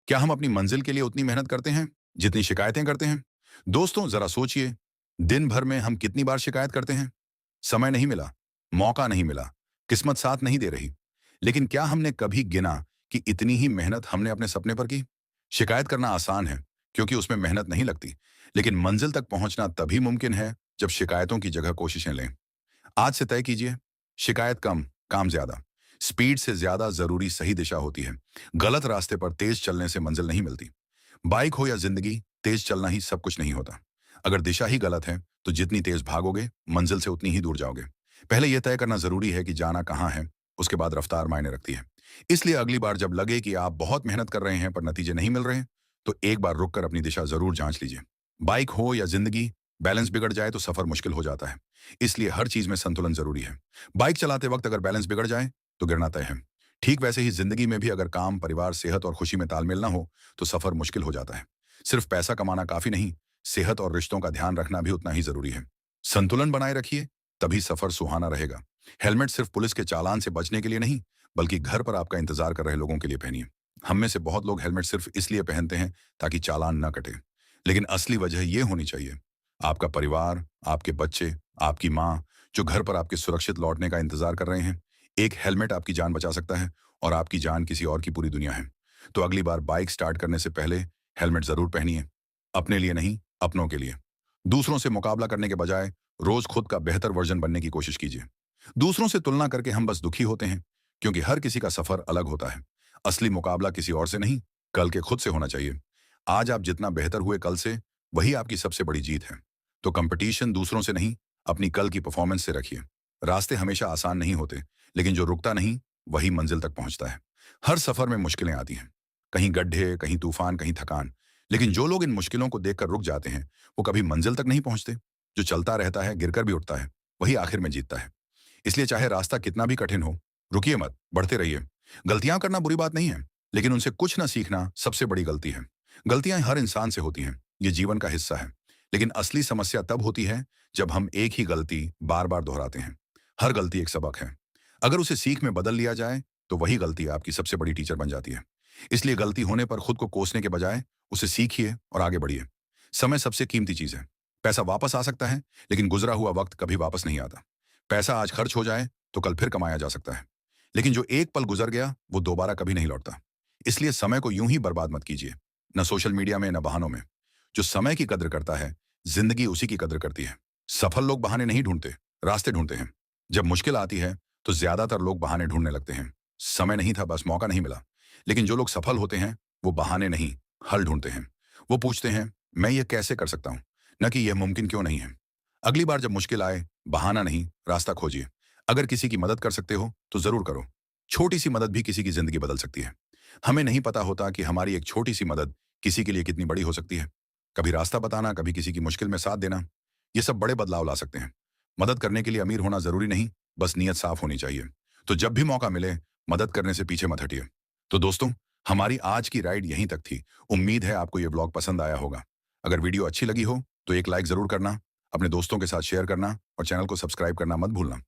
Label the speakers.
Speaker 1: क्या हम अपनी मंजिल के लिए उतनी मेहनत करते हैं जितनी शिकायतें करते हैं? दोस्तों जरा सोचिए, दिन भर में हम कितनी बार शिकायत करते हैं? समय नहीं मिला, मौका नहीं मिला, किस्मत साथ नहीं दे रही। लेकिन क्या हमने कभी गिना कि इतनी ही मेहनत हमने अपने सपने पर की? शिकायत करना आसान है क्योंकि उसमें मेहनत नहीं लगती, लेकिन मंजिल तक पहुंचना तभी मुमकिन है जब शिकायतों की जगह कोशिशें लें। आज से तय कीजिए, शिकायत कम, काम ज्यादा। स्पीड से ज्यादा जरूरी सही दिशा होती है। गलत रास्ते पर तेज चलने से मंजिल नहीं मिलती। बाइक हो या जिंदगी, तेज चलना ही सब कुछ नहीं होता। अगर दिशा ही गलत है तो जितनी तेज भागोगे मंजिल से उतनी ही दूर जाओगे। पहले यह तय करना जरूरी है कि जाना कहाँ है, उसके बाद रफ्तार मायने रखती है। इसलिए अगली बार जब लगे कि आप बहुत मेहनत कर रहे हैं पर नतीजे नहीं मिल रहे हैं, तो एक बार रुक कर अपनी दिशा जरूर जांच लीजिए। बाइक हो या जिंदगी, बैलेंस बिगड़ जाए तो सफर मुश्किल हो जाता है। इसलिए हर चीज में संतुलन जरूरी है। बाइक चलाते वक्त अगर बैलेंस बिगड़ जाए तो गिरना तय है। ठीक वैसे ही जिंदगी में भी अगर काम, परिवार, सेहत और खुशी में तालमेल ना हो तो सफर मुश्किल हो जाता है। सिर्फ पैसा कमाना काफी नहीं, सेहत और रिश्तों का ध्यान रखना भी उतना ही जरूरी है। संतुलन बनाए रखिए, तभी सफर सुहाना रहेगा। हेलमेट सिर्फ पुलिस के चालान से बचने के लिए नहीं, बल्कि घर पर आपका इंतजार कर रहे लोगों के लिए पहनिए। हम में से बहुत लोग हेलमेट सिर्फ इसलिए पहनते हैं ताकि चालान न कटे, लेकिन असली वजह यह होनी चाहिए, आपका परिवार, आपके बच्चे, आपकी माँ, जो घर पर आपके सुरक्षित लौटने का इंतजार कर रहे हैं। एक हेलमेट आपकी जान बचा सकता है और आपकी जान किसी और की पूरी दुनिया है। तो अगली बार बाइक स्टार्ट करने से पहले हेलमेट जरूर पहनिए। अपने लिए नहीं, अपनों के लिए। दूसरों से मुकाबला करने के बजाय रोज खुद का बेहतर वर्जन बनने की कोशिश कीजिए। दूसरों से तुलना करके हम बस दुखी होते हैं, क्योंकि हर किसी का सफर अलग होता है। असली मुकाबला किसी और से नहीं, कल के खुद से होना चाहिए। आज आप जितना बेहतर हुए कल से, वही आपकी सबसे बड़ी जीत है। तो कंपटीशन दूसरों से नहीं, अपनी कल की परफॉर्मेंस से रखिए। रास्ते हमेशा आसान नहीं होते, लेकिन जो रुकता नहीं वही मंजिल तक पहुंचता है। हर सफर में मुश्किलें आती हैं, कहीं गड्ढे, कहीं तूफान, कहीं थकान। लेकिन जो लोग इन मुश्किलों को देखकर रुक जाते हैं, वो कभी मंजिल तक नहीं पहुंचते। जो चलता रहता है, गिरकर भी उठता है, वही आखिर में जीतता है। इसलिए चाहे रास्ता कितना भी कठिन हो, रुकिए मत, बढ़ते रहिए। गलतियां करना बुरी बात नहीं है, लेकिन उनसे कुछ ना सीखना सबसे बड़ी गलती है। गलतियां हर इंसान से होती हैं, ये जीवन का हिस्सा है। लेकिन असली समस्या तब होती है जब हम एक ही गलती बार बार दोहराते हैं। हर गलती एक सबक है। अगर उसे सीख में बदल लिया जाए तो वही गलती आपकी सबसे बड़ी टीचर बन जाती है। इसलिए गलती होने पर खुद को कोसने के बजाय उसे सीखिए और आगे बढ़िए। समय सबसे कीमती चीज है। पैसा वापस आ सकता है, लेकिन गुजरा हुआ वक्त कभी वापस नहीं आता। पैसा आज खर्च हो जाए तो कल फिर कमाया जा सकता है, लेकिन जो एक पल गुजर गया वो दोबारा कभी नहीं लौटता। इसलिए समय को यूं ही बर्बाद मत कीजिए, न सोशल मीडिया में, न बहानों में। जो समय की कद्र करता है, जिंदगी उसी की कद्र करती है। सफल लोग बहाने नहीं ढूंढते, रास्ते ढूंढते हैं। जब मुश्किल आती है तो ज्यादातर लोग बहाने ढूंढने लगते हैं। समय नहीं था, बस मौका नहीं मिला। लेकिन जो लोग सफल होते हैं वो बहाने नहीं, हल ढूंढते हैं। वो पूछते हैं, मैं ये कैसे कर सकता हूं, न कि यह मुमकिन क्यों नहीं है। अगली बार जब मुश्किल आए, बहाना नहीं, रास्ता खोजिए। अगर किसी की मदद कर सकते हो तो जरूर करो। छोटी सी मदद भी किसी की जिंदगी बदल सकती है। हमें नहीं पता होता कि हमारी एक छोटी सी मदद किसी के लिए कितनी बड़ी हो सकती है। कभी रास्ता बताना, कभी किसी की मुश्किल में साथ देना, ये सब बड़े बदलाव ला सकते हैं। मदद करने के लिए अमीर होना जरूरी नहीं, बस नीयत साफ होनी चाहिए। तो जब भी मौका मिले, मदद करने से पीछे मत हटिए। तो दोस्तों, हमारी आज की राइड यहीं तक थी। उम्मीद है आपको ये व्लॉग पसंद आया होगा। अगर वीडियो अच्छी लगी हो तो एक लाइक जरूर करना, अपने दोस्तों के साथ शेयर करना और चैनल को सब्सक्राइब करना मत भूलना।